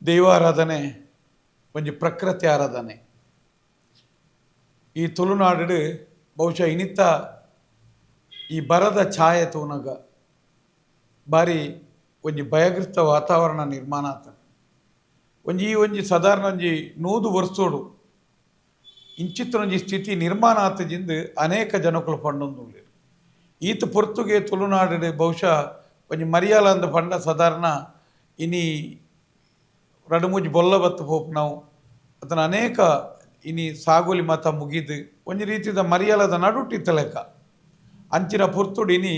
ದೈವಾರಾಧನೆ ಒಂಜಿ ಪ್ರಕೃತಿ ಆರಾಧನೆ. ಈ ತುಳುನಾಡು ಬಹುಶಃ ಇನಿತ್ತ ಈ ಬರದ ಛಾಯೆ ತೂನಗ ಬಾರಿ ಒಂಜಿ ಭಯಗ್ರಸ್ತ ವಾತಾವರಣ ನಿರ್ಮಾಣ ಆತನ. ಒಂಜಿ ಸಾಧಾರಣ ಒಂಜಿ 100 ವರ್ಷೋಡು ಇಂಚಿತ್ತೊಂಜಿ ಸ್ಥಿತಿ ನಿರ್ಮಾಣ ಆತಜಿಂದು ಅನೇಕ ಜನಗಳು ಪಂಡೊಂದುಲ್ಲೇರು. ಈತ ಪೊರ್ತುಗೆ ತುಳುನಾಡು ಬಹುಶಃ ಒಂಜಿ ಮರಿಯಾಲ ಅಂದ ಪಂಡ ಸಾಧಾರಣ ಇನಿ 2-3 ಬೊಲ್ಲ ಬತ್ತು ಹೋಪ್ ನಾವು ಅದನ್ನು ಅನೇಕ ಇನಿ ಸಾಗುಲಿ ಮತ ಮುಗಿದು ಒಂಜಿ ರೀತಿದ ಮರಿಯಾಲದ ನಡುಟಿತ್ತ ಲೆಕ್ಕ ಅಂಚಿನ ಪುರ್ತುಡು ಇನಿ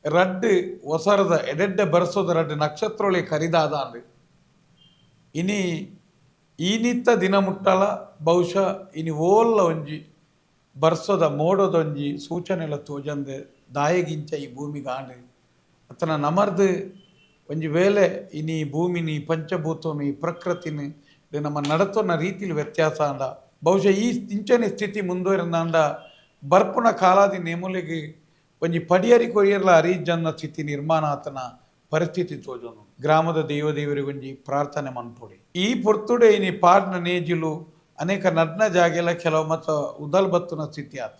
ರಡ್ಡು ಒಸರದ ಎಡೆಡ್ಡೆ ಬರಸೋದ ರಡ್ಡು ನಕ್ಷತ್ರೊಳೆ ಕರಿದಾದ ಅಂದು ಇನಿ ಈನಿತ್ತ ದಿನ ಮುಟ್ಟಲ ಬಹುಶಃ ಇನಿ ಓಲ್ಲ ಒಂಜಿ ಬರ್ಸೋದ ಮೋಡದೊಂಜಿ ಸೂಚನೆಲ ತೋಜಂದೆ ದಾಯಗಿಂಚ ಈ ಭೂಮಿಗೆ ಆಂಡು ಅತನ ನಮರ್ದು ಒಂಜಿ ವೇಳೆ ಇನಿ ಭೂಮಿನಿ ಪಂಚಭೂತನು ಈ ಪ್ರಕೃತಿನಿ ನಮ್ಮ ನಡತೋನ ರೀತಿಲಿ ವ್ಯತ್ಯಾಸ ಅಂಡ ಬಹುಶಃ ಈ ಇಂಚನೆ ಸ್ಥಿತಿ ಮುಂದುವರೆದಾಂಡ ಬರ್ಪುನ ಕಾಲಾದಿ ನೆಮುಲಿಗೆ ಒಂಜಿ ಪಡಿಯರಿ ಕೊರಿಯರ್ಲ ಅರಿಜನ್ನ ಸ್ಥಿತಿ ನಿರ್ಮಾಣ ಆತನ ಪರಿಸ್ಥಿತಿ ತೋಜೋನು. ಗ್ರಾಮದ ದೇವದೇವರಿಗೆ ಒಂಜಿ ಪ್ರಾರ್ಥನೆ ಮನ್ಪೊಡಿ ಈ ಪೊರ್ತುಡೆ ಇನಿ ಪಾಡ್ನ ನೇಜಿಲು ಅನೇಕ ನಡ್ನ ಜಾಗೆಲ ಕೆಲವು ಮತ್ತು ಉದಲ್ ಬತ್ತುನ ಸ್ಥಿತಿ ಆತ.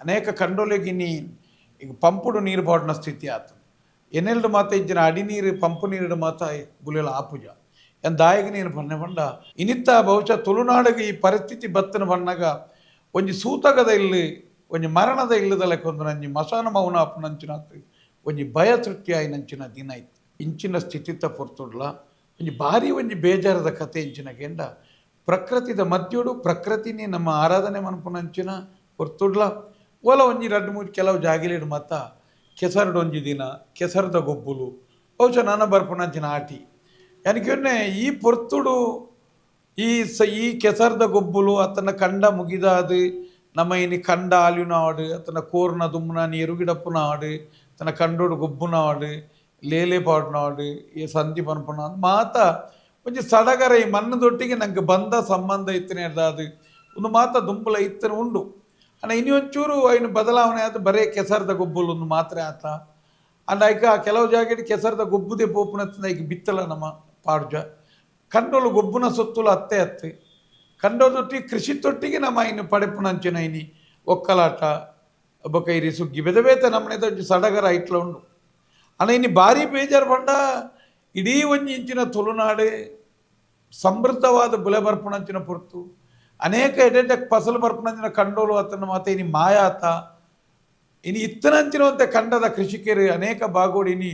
ಅನೇಕ ಕಂಡೋಲೆಗಿನಿ ಈಗ ಪಂಪುಡು ನೀರು ಬಾಡಿನ ಸ್ಥಿತಿ ಆತ. ಎನ್ನೆಲ್ಡು ಮಾತ ಇಂಚಿನ ಅಡಿ ನೀರು ಪಂಪು ನೀರು ಮಾತ ಬುಲೆಲ ಆಪುಜ ಎನ್ ದಾಯಗ ನೀರು ಬಣ್ಣ ಬಂಡ ಇನಿತ್ತ ಬಹುಶಃ ತುಳುನಾಡಿಗೆ ಈ ಪರಿಸ್ಥಿತಿ ಬತ್ತನ ಬಣ್ಣಗ ಒಂಜಿ ಸೂತಗದ ಇಲ್ಲಿ ಒಂಜಿ ಮರಣದ ಇಲ್ಲದ ಲೆಕ್ಕೊಂದು ನಂಜಿ ಮಸಾನ ಮೌನ ಅಪ್ಪನಂಚಿನ ಒಂಜಿ ಭಯ ಸೃಷ್ಟಿಯಾಯಿ ನಂಚಿನ ದಿನ ಇತ್ತು. ಇಂಚಿನ ಸ್ಥಿತಿತ ಪೊರ್ತುಡ್ಲ ಒಂಜಿ ಭಾರಿ ಒಂಜಿ ಬೇಜಾರದ ಕತೆ ಇಂಚಿನ ಕೆಂಡ ಪ್ರಕೃತಿದ ಮಧ್ಯೋಡು ಪ್ರಕೃತಿನಿ ನಮ್ಮ ಆರಾಧನೆ ಮನ್ಪುನಂಚಿನ ಪೊರ್ತುಡ್ಲ ಓಲ ಒಂಜಿ 2-3 ಕೆಲವು ಜಾಗಿಲೇಡು ಮತ್ತ ಕೆಸರಡು ಒಂಜಿ ದಿನ ಕೆಸರದ ಗೊಬ್ಬುಲು ಬಹುಶಃ ನನ್ನ ಬರ್ಪುನಂಚಿನ ಆಟಿ ನನಗೆ ಈ ಪೊರ್ತುಡು ಈ ಕೆಸರದ ಗೊಬ್ಬುಲು ಅತನ ಕಂಡ ಮುಗಿದಾದು ನಮ್ಮ ಇನಿ ಕಂಡ ಆಲಿನ ಆಡು ಅತನ ಕೋರ್ನ ದುಮ್ಮನ ಎರುಗಿಡಪ್ಪುನ ಆಡು ತನ್ನ ಕಂಡೋಡು ಗೊಬ್ಬುನ ಆಡು ಲೇಲೆ ಪಾಡ್ನ ಆಡು ಈ ಸಂಧಿ ಪನ್ಪುನ ಮಾತ ಒಂಜಿ ಸಡಗರ ಈ ಮಣ್ಣದೊಟ್ಟಿಗೆ ನಂಗೆ ಬಂದ ಸಂಬಂಧ ಇತ್ತನೆ ಅದು ಒಂದು ಮಾತ ದುಂಬುಲ ಇತ್ತನೆ ಉಂಡು ಅಣ್ಣ ಇನ್ನು ಒಂಚೂರು ಇನ್ನು ಬದಲಾವಣೆ ಆದ ಬರೇ ಕೆಸರದ ಗೊಬ್ಬುಲು ಒಂದು ಮಾತ್ರ ಆತ ಅಂಡ್ ಐಕ ಕೆಲವು ಜಾಗೆಡ್ ಕೆಸರದ ಗೊಬ್ಬುದೇ ಪೋಪುನತ್ತ ಈಗ ಬಿತ್ತಲ ನಮ್ಮ ಪಾಡ್ಜ ಕಂಡೋಳು ಗೊಬ್ಬುನ ಸೊತ್ತುಲು ಅತ್ತೆ ಕಂಡೋದೊಟ್ಟಿಗೆ ಕೃಷಿ ತೊಟ್ಟಿಗೆ ನಮ್ಮ ಇನ್ನು ಪಡೆಪುನಂಚಿನ ಇನಿ ಒಕ್ಕಲಾಟ ಬೊಕ ಇರಿ ಸುಗ್ಗಿ ಬೇತ ನಮ್ಮನೆದ ಒಂಜಿ ಸಡಗರ ಐಟ್ಲ ಉಂಡು ಅಣ್ಣ ಇನ್ನು ಭಾರಿ ಬೇಜಾರು ಬಂಡ ಇಡೀ ಒಂಜಿ ಇಂಚಿನ ತುಳುನಾಡು ಸಮೃದ್ಧವಾದ ಬುಲೆ ಬರ್ಪುನಂಚಿನ ಪೊರ್ತು ಅನೇಕ ಎಡೆಡ್ಡೆ ಫಸಲು ಬರ್ಪುನಂಚಿನ ಕಂಡೋಲು ಅತನ ಮಾತ ಇನಿ ಮಾಯಾತ ಇನಿ ಇತ್ತನಂಚಿನವಂತೆ ಕಂಡದ ಕೃಷಿಕರು ಅನೇಕ ಬಾಗೋಡು ಇನಿ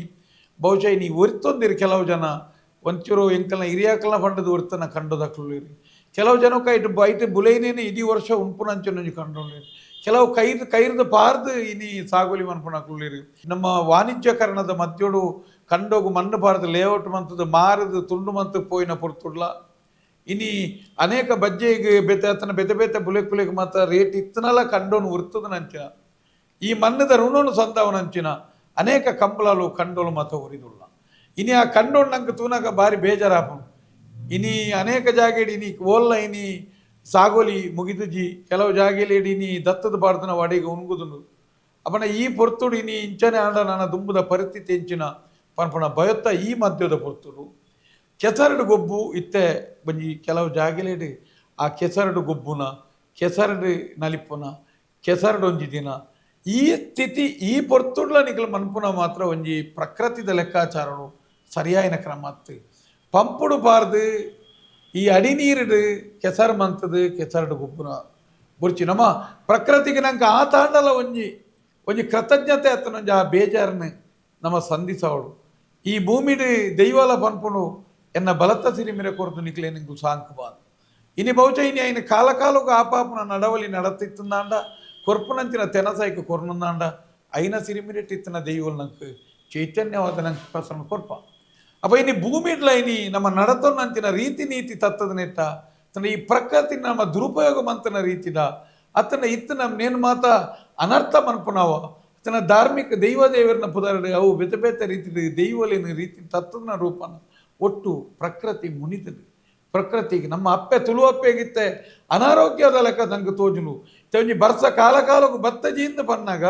ಬಹುಶಃ ಇನಿ ಒರಿತೊಂದಿರಿ ಕೆಲವು ಜನ ಒಂಚೂರು ಎಂಕಲ್ನ ಹಿರಿಯಾಕಲ್ನ ಪಂಡದು ಒರ್ತನ ಕಂಡೋದಕ್ಲಿರಿ ಕೆಲವು ಜನಕ್ಕೆ ಐಟು ಬುಲೈನೇನೆ ಇಡೀ ವರ್ಷ ಉಂಪುನಂಚಿನ ಕಂಡೋಳಿರಿ ಕೆಲವು ಕೈರ್ದು ಪಾರ್ದು ಇನಿ ಸಾಗುಲಿ ಮನ್ಪುನಕ್ಲಿರಿ ನಮ್ಮ ವಾಣಿಜ್ಯಕರಣದ ಮಧ್ಯೋಡು ಕಂಡೋಗು ಮಣ್ಣು ಪಾರ್ದು ಲೇಔಟ್ ಮಂತದ್ದು ಮಾರದು ತುಂಡು ಮಂತು ಪೋಯಿನ ಪೊರ್ತುಡ್ಲ ಇನಿ ಅನೇಕ ಬಜ್ಜೆಗೆ ಅತನ ಬೆತೆ ಬುಲೆಕ್ ಮಾತ್ರ ರೇಟ್ ಇತ್ತನಲ್ಲ ಕಂಡೋನು ಉರ್ತದ ನಂಚಿನ ಈ ಮಣ್ಣದ ಋಣನು ಸಂದವನಂಚಿನ ಅನೇಕ ಕಂಬಳಲು ಕಂಡೋಳು ಮಾತ ಉರಿದುಳ್ಳ ಇನಿ ಆ ಕಂಡೋಳು ನಂಗೆ ತೂನಾಗ ಭಾರಿ ಬೇಜಾರಾಪನು ಇನಿ ಅನೇಕ ಜಾಗೆಡಿ ಇನಿ ಓಲ್ಲ ಇನಿ ಸಾಗೋಲಿ ಮುಗಿದುಜಿ ಕೆಲವು ಜಾಗೆಲೇಡಿ ಇನಿ ದತ್ತದ ಬಾರ್ದನ ವಡೆಗೆ ಉಣ್ಗುದುಂಡು ಅಪ್ಪನ ಈ ಪೊರ್ತುಡು ಇನಿ ಇಂಚನೆ ಆಂಡ ನನ್ನ ದುಂಬುದ ಪರಿಸ್ಥಿತಿ ಇಂಚಿನ ಪನ್ಪುಣ ಭಯತ್ತ ಈ ಮಧ್ಯದ ಪೊರ್ತುಡು ಕೆಸರಡು ಗೊಬ್ಬು ಇತ್ತೆ ಬಂಜಿ ಕೆಲವು ಜಾಗೆಲೇಡಿ ಆ ಕೆಸರಡು ಗೊಬ್ಬುನ ಕೆಸರಡು ನಲಿಪುನ ಕೆಸರಡು ಒಂಜಿ ದಿನ ಈ ಸ್ಥಿತಿ ಈ ಪೊರ್ತುಡ್ಲ ನಿಖಲು ಮನ್ಪುನ ಮಾತ್ರ ಒಂಜಿ ಪ್ರಕೃತಿದ ಲೆಕ್ಕಾಚಾರಡು ಸರಿಯಾಯಿನ ಕ್ರಮ ಅತ್ತು ಪಂಪುಡು ಪಾರ್ದು ಈ ಅಡಿ ನೀರುಡು ಕೆಸರು ಮಂತದು ಕೆಸರಡು ಗೊಬ್ಬುನ ಬುರ್ಚಿ ನಮ್ಮ ಪ್ರಕೃತಿಗೆ ನಂಗೆ ಆ ತಾಂಡಲ ಒಂಜಿ ಕೃತಜ್ಞತೆ ಅತ್ತನೊಂಜಿ ಆ ಬೇಜಾರನ್ನು ನಮ್ಮ ಸಂಧಿಸವಳು ಈ ಭೂಮಿಡು ದೈವಲ ಪನ್ಪುಡು ಎನ್ನ ಬಲತ್ತ ಸಿರಿಮಿರೆ ಕೊರತು ನಿಕ್ಲೆ ನಿಂಗು ಸಾಂಕುಬಾದು ಇನಿ ಬಹುಶಃ ಇನಿ ಐನ ಕಾಲಕಾಲಕ್ಕೆ ಆಪಾಪನ ನಡವಲಿ ನಡತಿತ್ತಂದಾಂಡ ಕೊರ್ಪುನಂಚಿನ ತೆನಸಾಯ್ಕು ಕೊರ್ನುಂದಾಂಡ ಐನ ಸಿರಿಮಿರೆಟ್ಟಿತ್ತಿನ ದೈವಲ್ ನಂಗೆ ಚೈತನ್ಯವಾದ ನಂಗೆ ಪ್ರಸನ್ನ ಕೊರ್ಪ ಅಪ್ಪ ಇನಿ ಭೂಮಿಡ್ಲ ಇನಿ ನಮ್ಮ ನಡತೊನ್ನಂಚಿನ ರೀತಿ ನೀತಿ ತತ್ತದ ನೆಟ್ಟ ತನ್ನ ಈ ಪ್ರಕೃತಿ ನಮ್ಮ ದುರುಪಯೋಗ ಮಂತನ ರೀತಿದ ಅತನ ಇತ್ತು ನಮ್ಮ ನೇನು ಮಾತ ಅನರ್ಥ ಮನ್ಪುನವ ತನ್ನ ಧಾರ್ಮಿಕ ದೇವರನ್ನ ಪುದರಡು ಅವು ಬೇತೆ ರೀತಿ ದೈವಲಿನ ರೀತಿ ತತ್ವನ ರೂಪನ ಒಟ್ಟು ಪ್ರಕೃತಿ ಮುನಿತದು ಪ್ರಕೃತಿಗೆ ನಮ್ಮ ಅಪ್ಪೆ ತುಳು ಅಪ್ಪೆಗಿತ್ತೆ ಅನಾರೋಗ್ಯದ ಲೆಕ್ಕ ನಂಗೆ ತೋಜುನು ಒಂಜಿ ಬರ್ಸ ಕಾಲಕ್ಕೂ ಬತ್ತಜಿಯಿಂದ ಪನ್ನಾಗ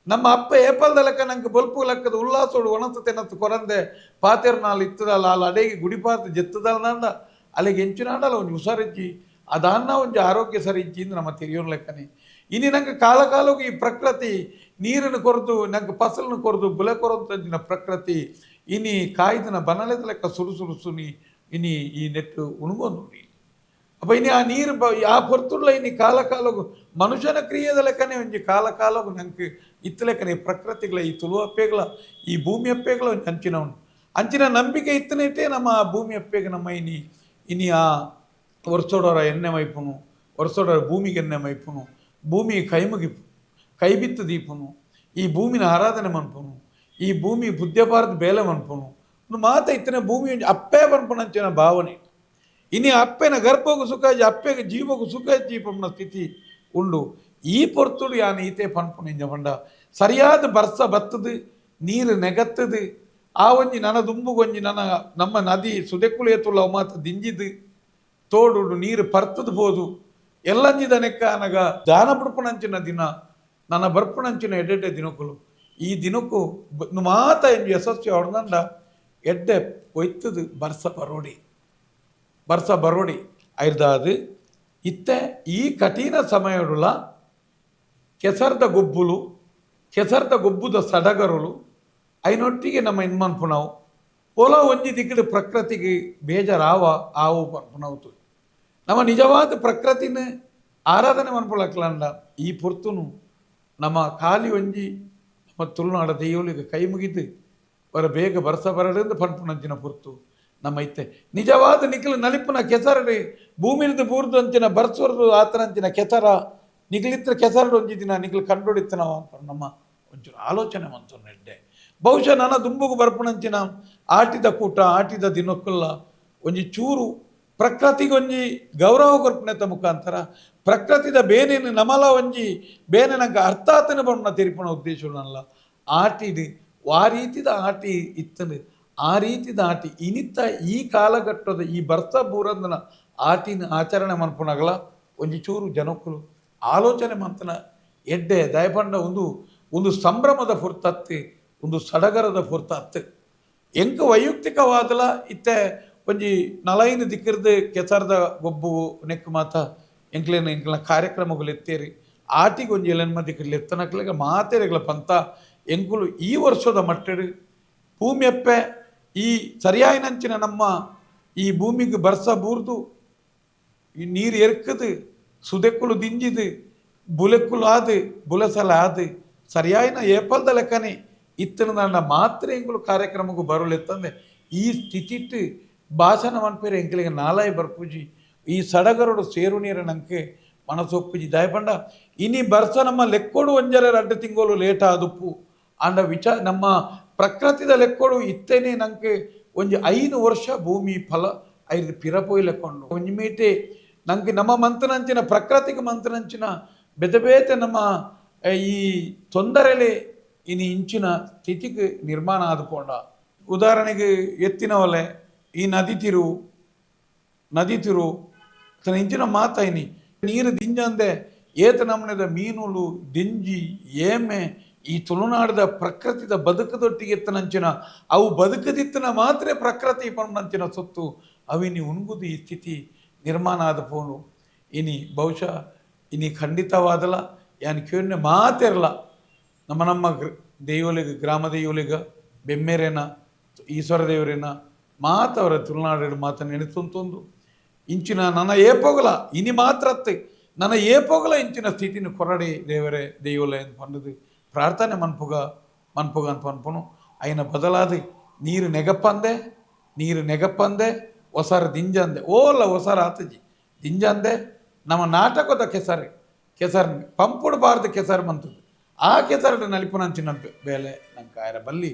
ನಮ್ಮ ಅಪ್ಪ ಏಪಲ್ದ ಲೆಕ್ಕ ನಂಗೆ ಬೊಲ್ಪು ಲೆಕ್ಕದ ಉಲ್ಲಾಸೋಡು ಒಣತು ತೆನತ್ತು ಕೊರಂದೆ ಪಾತೆರ್ ನಾಲ್ ಇತ್ತದಲ್ಲ ಅಲ್ಲಿ ಅಡೆಗೆ ಗುಡಿಪಾರ್ದು ಜೆತ್ತದಲ್ಲ ಅಲ್ಲಿಗೆ ಎಂಚಿನಾಡಲ್ಲ ಒಂದು ಹುಷಾರಿಜ್ಜಿ ಅದಾನ್ನ ಒಂದು ಆರೋಗ್ಯ ಸರಿ ಇಜ್ಜಿ ನಮ್ಮ ತೆರಿಯೋರ್ ಲೆಕ್ಕನೆ ಇನ್ನು ನಂಗೆ ಕಾಲಕಾಲಕ್ಕೆ ಈ ಪ್ರಕೃತಿ ನೀರನ್ನು ಕೊರದು ನಂಗೆ ಫಸಲನ್ನು ಕೊರದು ಬುಲೆ ಕೊರಂತಿನ ಪ್ರಕೃತಿ ಇನಿ ಕಾಯ್ದನ ಬನಲೆದ ಲೆಕ್ಕ ಸುರುಸುನಿ ಇನಿ ಈ ನೆಟ್ಟು ಉಣುಗೊಂದು ಅಪ್ಪ ಇನ್ನು ಆ ನೀರು ಆ ಪೊರ್ತುಳ್ಳ ಇನ್ನು ಕಾಲಕಾಲಗು ಮನುಷ್ಯನ ಕ್ರಿಯೆದ ಲೆಕ್ಕನೆ ಒಂಜಿ ಕಾಲಕಾಲಗು ನಂಗೆ ಇತ್ತ ಲೆಕ್ಕನೆ ಪ್ರಕೃತಿಗಳ ಈ ತುಳು ಅಪ್ಪೆಗಳ ಈ ಭೂಮಿ ಅಪ್ಪೆಗಳ ಒಂದು ಅಂಚಿನ ನಂಬಿಕೆ ಇತ್ತನೇಟೇ ನಮ್ಮ ಭೂಮಿ ಅಪ್ಪೆಗೆ ನಮ್ಮ ಇನಿ ಆ ವರ್ಷೋಡವರ ಎಣ್ಣೆ ಮೈಪುನು ವರ್ಷೋಡವರ ಭೂಮಿಗೆ ಎಣ್ಣೆ ಮೈಪುನು ಭೂಮಿ ಕೈಮುಗಿಪು ಕೈ ಬಿತ್ತು ದೀಪನು ಈ ಭೂಮಿನ ಆರಾಧನೆ ಮನ್ಪುನು ಈ ಭೂಮಿ ಬುದ್ಧಪಾರದ ಬೇಲೆ ಮನ್ಪುನು ಒಂದು ಮಾತ ಇತ್ತನೆ ಭೂಮಿ ಅಪ್ಪೆ ಮನ್ಪುನಂಚಿನ ಭಾವನೆ ಇನ್ನು ಅಪ್ಪೆನ ಗರ್ಭಗೂ ಸುಖ ಅಪ್ಪೆಗೆ ಜೀವಗೂ ಸುಖ ಜೀಪನ ಸ್ಥಿತಿ ಉಂಡು ಈ ಪೊರ್ತುಡು ಯಾನು ಈತೆ ಪನ್ಪುನಿಂಜ ಪಂಡ ಸರಿಯಾದ ಬರ್ಸ ಬತ್ತದು ನೀರು ನೆಗತ್ತದು ಆ ಒಂಜಿ ನನ್ನ ದುಂಬುಗೊಂಜಿ ನಮ್ಮ ನದಿ ಸುದೆಕ್ಕುಳು ಏತುಲ್ಲ ಮಾತ ದಿಂಜಿದು ತೋಡು ನೀರು ಪರ್ತದು ಬೋದು ಎಲ್ಲಂಜಿದ ನೆಕ್ಕ ನನಗ ದಾನ ಪುಡ್ಪುಣಂಚಿನ ದಿನ ನನ್ನ ಬರ್ಪುಣಂಚಿನ ಎಡ್ಡೆಡ್ಡೆ ದಿನಕ್ಕುಲು ಈ ದಿನಕ್ಕೂ ಮಾತ ಎಂಜು ಯಶಸ್ವಿ ಹೊಡೆದಂಡ ಎಡ್ಡೆ ಒಯ್ತದು ಬರ್ಸ ಬರೋಡಿ ಐರ್ದಾದು ಇತ್ತೆ ಈ ಕಠಿಣ ಸಮಯಡುಲ ಕೆಸರ್ದ ಗೊಬ್ಬುದ ಸಡಗರುಲು ಐನೊಟ್ಟಿಗೆ ನಮ್ಮ ಇನ್ಮನ್ಪುನವು ಪೊಲ ಒಂಜಿ ದಿಕ್ಕಡು ಪ್ರಕೃತಿಗೆ ಬೇಜಾರಾವ ಆವು ಪನ್ಪುನವುತು ನಮ್ಮ ನಿಜವಾದ ಪ್ರಕೃತಿನ ಆರಾಧನೆ ಮನ್ಪುಳಕ್ಲಂಡ ಈ ಪೊರ್ತುನು ನಮ್ಮ ಖಾಲಿ ಒಂಜಿ ನಮ್ಮ ತುಳುನಾಡ ದೆಯ್ಯೋಲಿಗೆ ಕೈ ಮುಗಿದು ಅವರ ಬೇಗ ಬರ್ಸ ಬರಡೆಂದು ಪನ್ಪುನಂಚಿನ ಪೊರ್ತು ನಮ್ಮ ಇತ್ತೆ ನಿಜವಾದ ನಿಖಿಲು ನಲಿಪುನ ಕೆಸರಡು ಭೂಮಿಲಿದ್ದು ಬೂರ್ದು ಅಂಚಿನ ಬರ್ಸೋರ್ದು ಆತನಂಚಿನ ಕೆಸರ ನಿಖಿಲಿತ್ರ ಕೆಸರಡು ಒಂಜಿ ದಿನ ನಿಖಿಲು ಕಂಡುಹಿಡಿತನವ ಅಂತ ನಮ್ಮ ಒಂಚೂರು ಆಲೋಚನೆ ಮಂತು ನೆಡ್ಡೆ ಬಹುಶಃ ನನ್ನ ದುಂಬುಗು ಬರ್ಪುಣಂಚಿನ ಆಟಿದ ಕೂಟ ಆಟಿದ ದಿನಕ್ಕಲ್ಲ ಒಂಜಿ ಚೂರು ಪ್ರಕೃತಿಗೆ ಒಂಜಿ ಗೌರವ ಕೊರ್ಪಣೆತ ಮುಖಾಂತರ ಪ್ರಕೃತಿದ ಬೇನೇನು ನಮಲ ಒಂಜಿ ಬೇನೆ ನಂಗೆ ಅರ್ಥಾತನ ಬಣ್ಣ ತಿರುಪಣ ಉದ್ದೇಶನಲ್ಲ ಆಟಿಡು ಆ ರೀತಿದ ಆಟಿ ಇತ್ತಂದು ಆ ರೀತಿದ ಆಟಿ ಇನಿತ್ತ ಈ ಕಾಲಘಟ್ಟದ ಈ ಬರ್ಸ ಬೂರಂದನ ಆಟಿನ ಆಚರಣೆ ಮನ್ಪುನಗಲ ಒಂಜಿ ಚೂರು ಜನಕ್ಕಳು ಆಲೋಚನೆ ಮಂತನ ಎಡ್ಡೆ ದಯಪಂಡ ಒಂದು ಸಂಭ್ರಮದ ಪುರ್ತತ್ತು ಒಂದು ಸಡಗರದ ಪುರ್ತತ್ತು ಎಂಕ ವೈಯಕ್ತಿಕವಾದಲ ಇತ್ತೆ ಒಂಜಿ ನಲೈನ ದಿಕ್ಕರ್ದು ಕೆಸರದ ಗೊಬ್ಬು ನೆಕ್ ಮಾತ ಎಂಕ್ಲೆನ ಕಾರ್ಯಕ್ರಮಗಳು ಎತ್ತೇರಿ ಆಟಿಗೆ ಒಂಜಿ ಎಲೆನ್ಮ ದಿಕ್ಕರ್ಲಿ ಎತ್ತನಕ್ಲೆಗ ಮಾತೇರಿಗಳ ಪಂತ ಎಂಕುಲು ಈ ವರ್ಷದ ಮಟ್ಟಡು ಭೂಮಿ ಅಪ್ಪೆ ಈ ಸರಿಯಾಯಿನಂಚಿನ ನಮ್ಮ ಈ ಭೂಮಿಗೆ ಬರ್ಸ ಬೂರ್ದು ಈ ನೀರು ಎರ್ಕದು ಸುದೆಕ್ಕುಲು ದಿಂಜಿದು ಬುಲೆಕ್ಕುಲು ಆದು ಬುಲಸಲ ಆದು ಸರಿಯಾಯಿನ ಏಪಲ್ದ ಲೆಕ್ಕನೆ ಇತ್ತನ ನನ್ನ ಮಾತ್ರ ಎಂಕುಲು ಕಾರ್ಯಕ್ರಮಕ್ಕೂ ಬರೋಲೆತ್ತಂದೆ ಈ ಸ್ಥಿತಿಟ್ಟು ಭಾಷಣ ಮನ್ಪೇರೆ ಎಂಕಲಿಗೆ ನಾಲಾಯಿ ಬರ್ಪುಜಿ ಈ ಸಡಗರಡು ಸೇರು ನೀರ ನಂಗೆ ಮನಸೊಪ್ಪುಜಿ ದಯಪಂಡ ಇನಿ ಬರ್ಸ ನಮ್ಮ ಲೆಕ್ಕೋಡು ಒಂಜರ 2 ತಿಂಗಳು ಲೇಟ್ ಆದುಪ್ಪು ಅಂಡ ನಮ್ಮ ಪ್ರಕೃತಿದ ಲೆಕ್ಕೋಡು ಇತ್ತೇನೆ ನಂಗೆ ಒಂಜಿ 5 ವರ್ಷ ಭೂಮಿ ಫಲ ಐದು ಪಿರಪೋಯಿ ಲೆಕ್ಕೊಂಡು ಒಂಜಿ ಮೀಟೆ ನಂಗೆ ನಮ್ಮ ಮಂತನಂಚಿನ ಪ್ರಕೃತಿಗೆ ಮಂತನಂಚಿನ ಬೆದಬೇತೆ ನಮ್ಮ ಈ ತೊಂದರೆಲೆ ಇನಿ ಇಂಚಿನ ಸ್ಥಿತಿಗೆ ನಿರ್ಮಾಣ ಆದುಕೊಂಡ ಉದಾಹರಣೆಗೆ ಎತ್ತಿನ ಒಲೆ ಈ ನದಿ ತಿರು ತನ್ನ ಇಂಚಿನ ಮಾತಾಯಿನಿ ನೀರು ದಿಂಜಂದೆ ಏತ ನಮ್ಮನೆದ ಮೀನುಲು ದಿಂಜಿ ಏಮೆ ಈ ತುಳುನಾಡದ ಪ್ರಕೃತಿದ ಬದುಕದೊಟ್ಟಿಗೆ ಎತ್ತನಂಚಿನ ಅವು ಬದುಕದಿತ್ತನ ಮಾತ್ರ ಪ್ರಕೃತಿ ಪಂಡಂಚಿನ ಸೊತ್ತು ಅವಿನಿ ಉಣ್ಗುದು ಈ ಸ್ಥಿತಿ ನಿರ್ಮಾಣ ಆದ ಪೋನು ಇನಿ ಬಹುಶಃ ಇನಿ ಖಂಡಿತವಾದಲ್ಲ ಯಾನ್ ಕೇಳನೆ ಮಾತಿರಲ್ಲ ನಮ್ಮ ದೇವಲಿಗ ಗ್ರಾಮ ದೇವಲಿಗ ಬೆಮ್ಮೆರೇನ ಈಶ್ವರ ದೇವರೇನ ಮಾತವರ ತುಳುನಾಡು ಮಾತನ್ನು ನೆನೆತೊಂದು ಇಂಚಿನ ನನ್ನ ಏಪೋಗಲ ಇನಿ ಮಾತ್ರತ್ತೆ ನನ್ನ ಏಪೋಗಲ ಇಂಚಿನ ಸ್ಥಿತಿನ ಕೊರಡೆ ದೇವರೇ ದೇವಲ ಎಂದು ಪಂಡದು ಪ್ರಾರ್ಥನೆ ಮನ್ಪುಗ ಅಂತ ಪನ್ಪನು ಅಯ್ಯನ ಬದಲಾದ ನೀರು ನೆಗಪ್ಪಂದೆ ಹೊಸರ ದಿಂಜಂದೆ ಓಲ್ಲ ಹೊಸರ ಆತಜಿ ದಿಂಜಂದೆ ನಮ್ಮ ನಾಟಕದ ಕೆಸರು ಪಂಪುಡಬಾರ್ದು ಕೆಸರು ಮಂತದ್ದು ಆ ಕೆಸರಡು ನಲಿಪುನಂಚಿನ ಬೇಲೆ ನಂಗೆ ಆಯರ ಬಲ್ಲಿ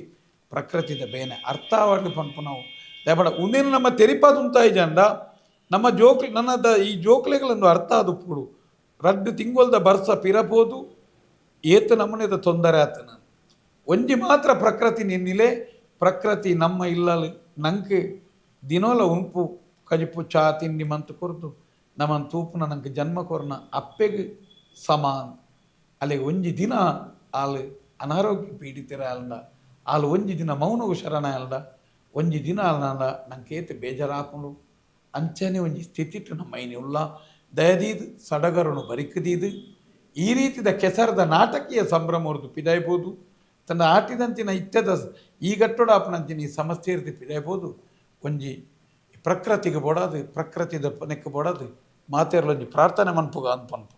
ಪ್ರಕೃತಿದ ಬೇನೆ ಅರ್ಥವಾದ ಪನ್ಪು ನಾವು ದಯಪಡ ಉಂದಿನ ನಮ್ಮ ತೆರಿಪಾದುಂತಾಯಿ ಜಂಡ ನಮ್ಮ ನನ್ನದ ಈ ಜೋಕ್ಲೆಗಳನ್ನು ಅರ್ಥ ಆದುಪ್ಪುಡು 2 ತಿಂಗಳದ ಬರ್ಸ ಪಿರಬೋದು ಏತ ನಮ್ಮನೆದ ತೊಂದರೆ ಆತನ ಒಂಜಿ ಮಾತ್ರ ಪ್ರಕೃತಿ ನಿನ್ನಿಲೆ ಪ್ರಕೃತಿ ನಮ್ಮ ಇಲ್ಲಲು ನಂಗೆ ದಿನೋಲ ಉಂಪು ಕಜಿಪು ಚಾ ತಿಂಡಿ ಮಂತು ಕೊರ್ದು ನಮ್ಮನ್ನು ತೂಪುನ ನಂಗೆ ಜನ್ಮ ಕೊರ್ನ ಅಪ್ಪೆಗೆ ಸಮಾನ್ ಅಲ್ಲಿಗೆ ಒಂಜಿ ದಿನ ಆಲು ಅನಾರೋಗ್ಯ ಪೀಡಿತರಾಯಲ್ಡ ಆಲು ಒಂಜಿ ದಿನ ಮೌನವು ಶರಣಾಯಲ್ಡ ಒಂಜಿ ದಿನ ಅಲ್ನಾಂಡ ನಂಕೇತು ಬೇಜಾರಾಪುಂಡು ಅಂಚನೆ ಒಂಜಿ ಸ್ಥಿತಿಟ್ಟು ನಮ್ಮ ಮೈನಿ ಉಲ್ಲ ದಯದೀದು ಸಡಗರನು ಬರಿಕದೀದು ಈ ರೀತಿದ ಕೆಸರದ ನಾಟಕೀಯ ಸಂಭ್ರಮವರದು ಪಿದಾಯ್ಬೋದು ತನ್ನ ಆಟಿದಂತಿನ ಇತ್ಯದ ಈ ಗಟ್ಟೊಡಾಪನಂಚಿನ ಈ ಸಮಸ್ಯೆ ಇರ್ದು ಪಿದಾಯ್ಬೋದು ಒಂಜಿ ಪ್ರಕೃತಿಗೆ ಬೋಡಾದು ಪ್ರಕೃತಿದ ಪನೆಕ್ಕೆ ಬೋಡಾದು ಮಾತೇರ್ಲೊಂಜಿ ಪ್ರಾರ್ಥನೆ ಮನ್ಪುಗ ಅನ್ಪನ್ಪು